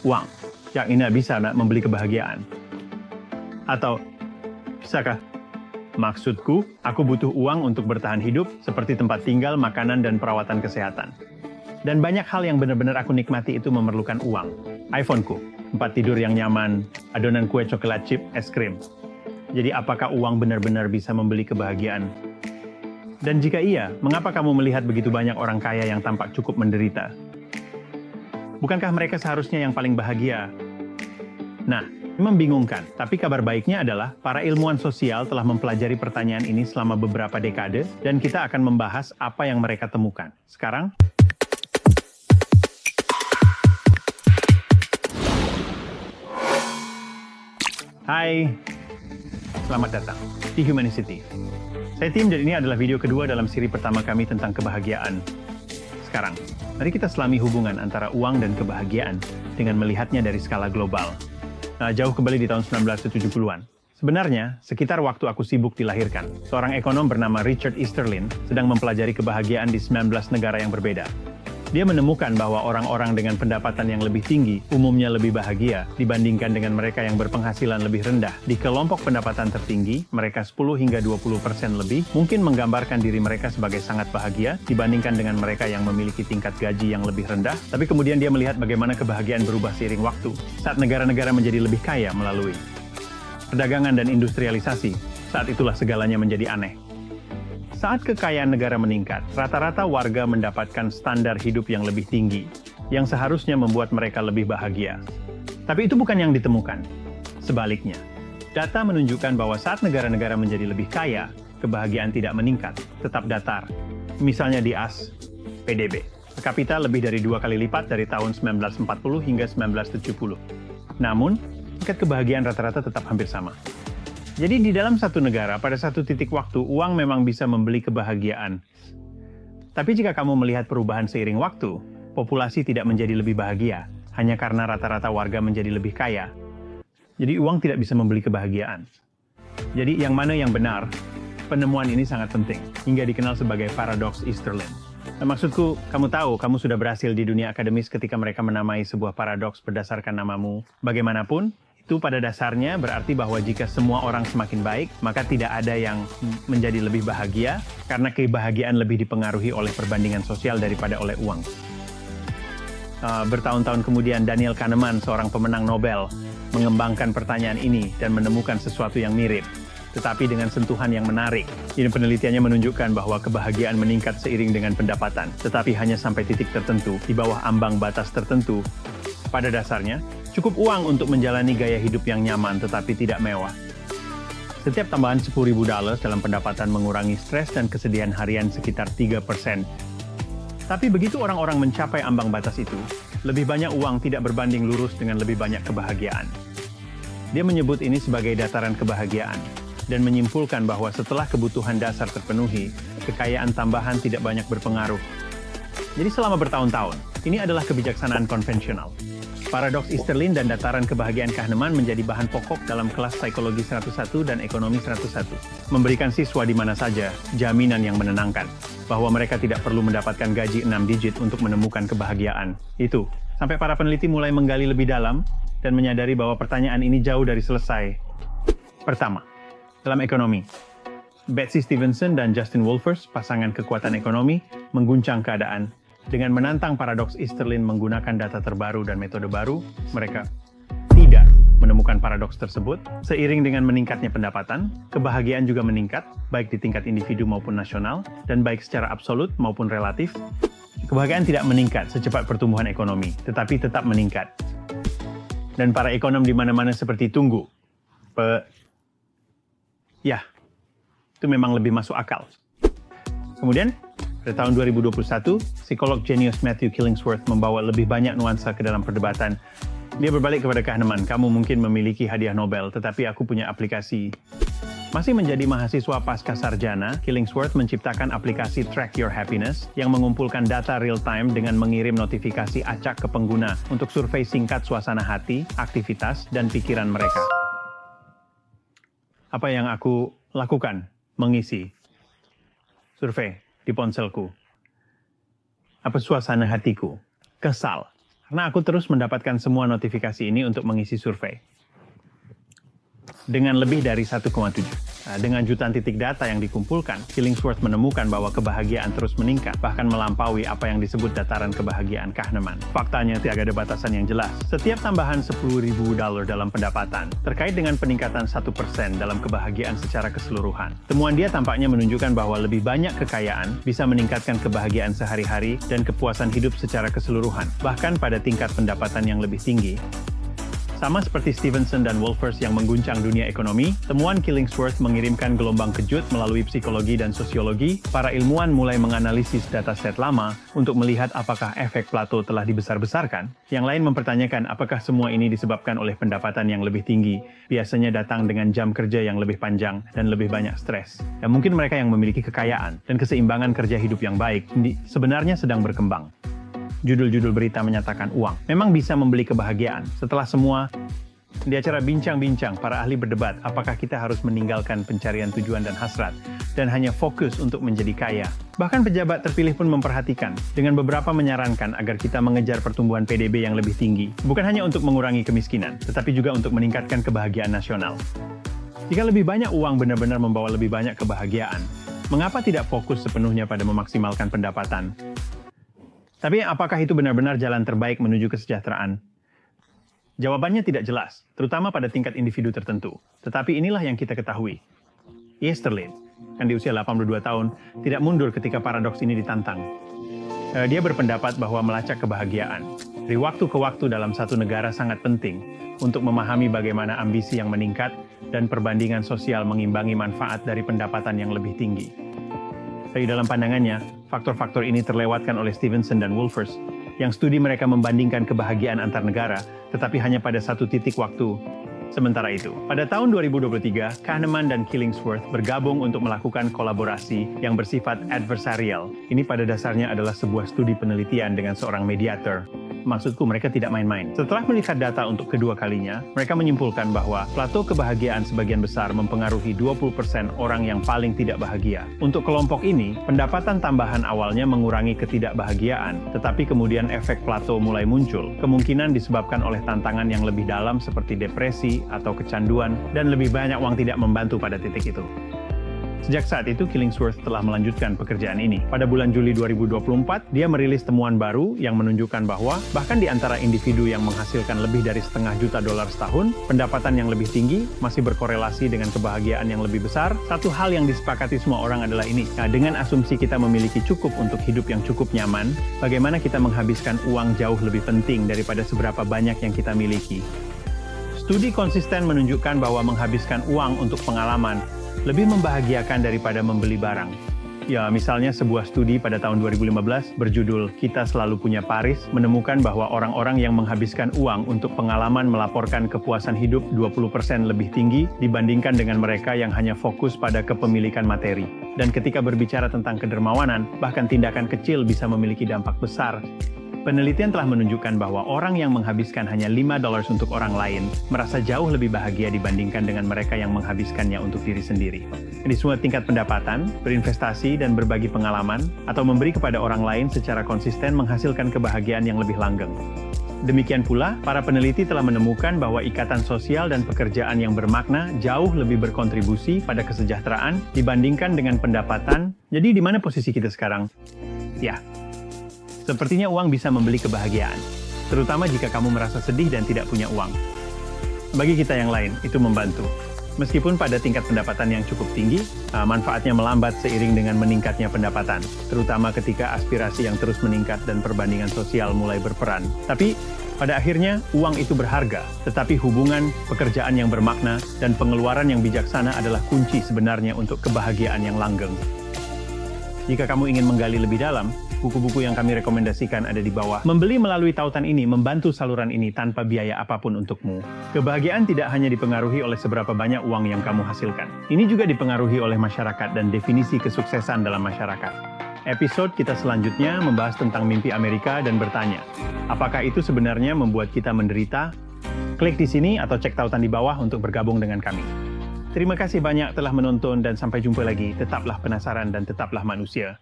uang yang ini bisa membeli kebahagiaan. Atau, bisakah? Maksudku, aku butuh uang untuk bertahan hidup seperti tempat tinggal, makanan, dan perawatan kesehatan. Dan banyak hal yang benar-benar aku nikmati itu memerlukan uang. iPhone-ku, tempat tidur yang nyaman, adonan kue coklat chip, es krim. Jadi apakah uang benar-benar bisa membeli kebahagiaan? Dan jika iya, mengapa kamu melihat begitu banyak orang kaya yang tampak cukup menderita? Bukankah mereka seharusnya yang paling bahagia? Nah, ini membingungkan, tapi kabar baiknya adalah para ilmuwan sosial telah mempelajari pertanyaan ini selama beberapa dekade, dan kita akan membahas apa yang mereka temukan. Sekarang, hai, selamat datang di Humanicity. Saya Tim, dan ini adalah video kedua dalam seri pertama kami tentang kebahagiaan. Sekarang, mari kita selami hubungan antara uang dan kebahagiaan dengan melihatnya dari skala global. Jauh kembali di tahun 1970-an. Sebenarnya, sekitar waktu aku sibuk dilahirkan, seorang ekonom bernama Richard Easterlin sedang mempelajari kebahagiaan di 19 negara yang berbeda. Dia menemukan bahwa orang-orang dengan pendapatan yang lebih tinggi umumnya lebih bahagia dibandingkan dengan mereka yang berpenghasilan lebih rendah. Di kelompok pendapatan tertinggi, mereka 10 hingga 20% lebih mungkin menggambarkan diri mereka sebagai sangat bahagia dibandingkan dengan mereka yang memiliki tingkat gaji yang lebih rendah. Tapi kemudian dia melihat bagaimana kebahagiaan berubah seiring waktu saat negara-negara menjadi lebih kaya melalui perdagangan dan industrialisasi. Saat itulah segalanya menjadi aneh. Saat kekayaan negara meningkat, rata-rata warga mendapatkan standar hidup yang lebih tinggi, yang seharusnya membuat mereka lebih bahagia. Tapi itu bukan yang ditemukan. Sebaliknya, data menunjukkan bahwa saat negara-negara menjadi lebih kaya, kebahagiaan tidak meningkat, tetap datar. Misalnya di AS, PDB, per kapita lebih dari 2 kali lipat dari tahun 1940 hingga 1970. Namun, tingkat kebahagiaan rata-rata tetap hampir sama. Jadi di dalam satu negara, pada satu titik waktu, uang memang bisa membeli kebahagiaan. Tapi jika kamu melihat perubahan seiring waktu, populasi tidak menjadi lebih bahagia, hanya karena rata-rata warga menjadi lebih kaya. Jadi uang tidak bisa membeli kebahagiaan. Jadi yang mana yang benar? Penemuan ini sangat penting, hingga dikenal sebagai paradoks Easterlin. Maksudku, kamu tahu, kamu sudah berhasil di dunia akademis ketika mereka menamai sebuah paradoks berdasarkan namamu. Bagaimanapun, itu pada dasarnya berarti bahwa jika semua orang semakin baik, maka tidak ada yang menjadi lebih bahagia, karena kebahagiaan lebih dipengaruhi oleh perbandingan sosial daripada oleh uang. Bertahun-tahun kemudian, Daniel Kahneman, seorang pemenang Nobel, mengembangkan pertanyaan ini dan menemukan sesuatu yang mirip, tetapi dengan sentuhan yang menarik. Ini penelitiannya menunjukkan bahwa kebahagiaan meningkat seiring dengan pendapatan, tetapi hanya sampai titik tertentu, di bawah ambang batas tertentu. Pada dasarnya, cukup uang untuk menjalani gaya hidup yang nyaman tetapi tidak mewah. Setiap tambahan $10.000 dalam pendapatan mengurangi stres dan kesedihan harian sekitar 3%. Tapi begitu orang-orang mencapai ambang batas itu, lebih banyak uang tidak berbanding lurus dengan lebih banyak kebahagiaan. Dia menyebut ini sebagai dataran kebahagiaan, dan menyimpulkan bahwa setelah kebutuhan dasar terpenuhi, kekayaan tambahan tidak banyak berpengaruh. Jadi selama bertahun-tahun, ini adalah kebijaksanaan konvensional. Paradoks Easterlin dan dataran kebahagiaan Kahneman menjadi bahan pokok dalam kelas psikologi 101 dan ekonomi 101. Memberikan siswa di mana saja jaminan yang menenangkan, bahwa mereka tidak perlu mendapatkan gaji 6 digit untuk menemukan kebahagiaan. Itu, sampai para peneliti mulai menggali lebih dalam dan menyadari bahwa pertanyaan ini jauh dari selesai. Pertama, dalam ekonomi, Betsy Stevenson dan Justin Wolfers, pasangan kekuatan ekonomi, mengguncang keadaan. Dengan menantang paradoks Easterlin menggunakan data terbaru dan metode baru, mereka tidak menemukan paradoks tersebut. Seiring dengan meningkatnya pendapatan, kebahagiaan juga meningkat, baik di tingkat individu maupun nasional, dan baik secara absolut maupun relatif. Kebahagiaan tidak meningkat secepat pertumbuhan ekonomi, tetapi tetap meningkat. Dan para ekonom di mana-mana seperti tunggu. Ya, itu memang lebih masuk akal. Kemudian, pada tahun 2021, psikolog jenius Matthew Killingsworth membawa lebih banyak nuansa ke dalam perdebatan. Dia berbalik kepada Kahneman, kamu mungkin memiliki hadiah Nobel, tetapi aku punya aplikasi. Masih menjadi mahasiswa pasca sarjana, Killingsworth menciptakan aplikasi Track Your Happiness yang mengumpulkan data real-time dengan mengirim notifikasi acak ke pengguna untuk survei singkat suasana hati, aktivitas, dan pikiran mereka. Apa yang aku lakukan? Mengisi survei di ponselku. Apa suasana hatiku? Kesal, Karena aku terus mendapatkan semua notifikasi ini untuk mengisi survei. Dengan lebih dari 1,7. Dengan jutaan titik data yang dikumpulkan, Killingsworth menemukan bahwa kebahagiaan terus meningkat, bahkan melampaui apa yang disebut dataran kebahagiaan Kahneman. Faktanya tidak ada batasan yang jelas. Setiap tambahan $10.000 dalam pendapatan terkait dengan peningkatan 1% dalam kebahagiaan secara keseluruhan. Temuan dia tampaknya menunjukkan bahwa lebih banyak kekayaan bisa meningkatkan kebahagiaan sehari-hari dan kepuasan hidup secara keseluruhan, bahkan pada tingkat pendapatan yang lebih tinggi. Sama seperti Stevenson dan Wolfers yang mengguncang dunia ekonomi, temuan Killingsworth mengirimkan gelombang kejut melalui psikologi dan sosiologi. Para ilmuwan mulai menganalisis dataset lama untuk melihat apakah efek Plato telah dibesar-besarkan. Yang lain mempertanyakan apakah semua ini disebabkan oleh pendapatan yang lebih tinggi, biasanya datang dengan jam kerja yang lebih panjang dan lebih banyak stres. Dan mungkin mereka yang memiliki kekayaan dan keseimbangan kerja hidup yang baik sebenarnya sedang berkembang. Judul-judul berita menyatakan uang memang bisa membeli kebahagiaan. Setelah semua, di acara bincang-bincang, para ahli berdebat apakah kita harus meninggalkan pencarian tujuan dan hasrat dan hanya fokus untuk menjadi kaya. Bahkan pejabat terpilih pun memperhatikan, dengan beberapa menyarankan agar kita mengejar pertumbuhan PDB yang lebih tinggi, bukan hanya untuk mengurangi kemiskinan, tetapi juga untuk meningkatkan kebahagiaan nasional. Jika lebih banyak uang benar-benar membawa lebih banyak kebahagiaan, mengapa tidak fokus sepenuhnya pada memaksimalkan pendapatan? Tapi apakah itu benar-benar jalan terbaik menuju kesejahteraan? Jawabannya tidak jelas, terutama pada tingkat individu tertentu. Tetapi inilah yang kita ketahui. Easterlin, yang di usia 82 tahun, tidak mundur ketika paradoks ini ditantang. Dia berpendapat bahwa melacak kebahagiaan dari waktu ke waktu dalam satu negara sangat penting untuk memahami bagaimana ambisi yang meningkat dan perbandingan sosial mengimbangi manfaat dari pendapatan yang lebih tinggi. Tapi dalam pandangannya, faktor-faktor ini terlewatkan oleh Stevenson dan Wolfers, yang studi mereka membandingkan kebahagiaan antar negara, tetapi hanya pada satu titik waktu. Sementara itu, pada tahun 2023, Kahneman dan Killingsworth bergabung untuk melakukan kolaborasi yang bersifat adversarial. Ini pada dasarnya adalah sebuah studi penelitian dengan seorang mediator. Maksudku, mereka tidak main-main. Setelah melihat data untuk kedua kalinya, mereka menyimpulkan bahwa plato kebahagiaan sebagian besar mempengaruhi 20% orang yang paling tidak bahagia. Untuk kelompok ini, pendapatan tambahan awalnya mengurangi ketidakbahagiaan, tetapi kemudian efek plato mulai muncul, kemungkinan disebabkan oleh tantangan yang lebih dalam seperti depresi atau kecanduan, dan lebih banyak uang tidak membantu pada titik itu. Sejak saat itu, Killingsworth telah melanjutkan pekerjaan ini. Pada bulan Juli 2024, dia merilis temuan baru yang menunjukkan bahwa bahkan di antara individu yang menghasilkan lebih dari $500 juta setahun, pendapatan yang lebih tinggi masih berkorelasi dengan kebahagiaan yang lebih besar. Satu hal yang disepakati semua orang adalah ini. Nah, dengan asumsi kita memiliki cukup untuk hidup yang cukup nyaman, bagaimana kita menghabiskan uang jauh lebih penting daripada seberapa banyak yang kita miliki. Studi konsisten menunjukkan bahwa menghabiskan uang untuk pengalaman lebih membahagiakan daripada membeli barang. Ya, misalnya sebuah studi pada tahun 2015 berjudul Kita Selalu Punya Paris menemukan bahwa orang-orang yang menghabiskan uang untuk pengalaman melaporkan kepuasan hidup 20% lebih tinggi dibandingkan dengan mereka yang hanya fokus pada kepemilikan materi. Dan ketika berbicara tentang kedermawanan, bahkan tindakan kecil bisa memiliki dampak besar. Penelitian telah menunjukkan bahwa orang yang menghabiskan hanya $5 untuk orang lain merasa jauh lebih bahagia dibandingkan dengan mereka yang menghabiskannya untuk diri sendiri. Di semua tingkat pendapatan, berinvestasi dan berbagi pengalaman, atau memberi kepada orang lain secara konsisten menghasilkan kebahagiaan yang lebih langgeng. Demikian pula, para peneliti telah menemukan bahwa ikatan sosial dan pekerjaan yang bermakna jauh lebih berkontribusi pada kesejahteraan dibandingkan dengan pendapatan. Jadi di mana posisi kita sekarang? Ya, sepertinya uang bisa membeli kebahagiaan, terutama jika kamu merasa sedih dan tidak punya uang. Bagi kita yang lain, itu membantu. Meskipun pada tingkat pendapatan yang cukup tinggi, manfaatnya melambat seiring dengan meningkatnya pendapatan, terutama ketika aspirasi yang terus meningkat dan perbandingan sosial mulai berperan. Tapi, pada akhirnya, uang itu berharga, tetapi hubungan, pekerjaan yang bermakna, dan pengeluaran yang bijaksana adalah kunci sebenarnya untuk kebahagiaan yang langgeng. Jika kamu ingin menggali lebih dalam, buku-buku yang kami rekomendasikan ada di bawah. Membeli melalui tautan ini membantu saluran ini tanpa biaya apapun untukmu. Kebahagiaan tidak hanya dipengaruhi oleh seberapa banyak uang yang kamu hasilkan. Ini juga dipengaruhi oleh masyarakat dan definisi kesuksesan dalam masyarakat. Episode kita selanjutnya membahas tentang mimpi Amerika dan bertanya, apakah itu sebenarnya membuat kita menderita? Klik di sini atau cek tautan di bawah untuk bergabung dengan kami. Terima kasih banyak telah menonton dan sampai jumpa lagi. Tetaplah penasaran dan tetaplah manusia.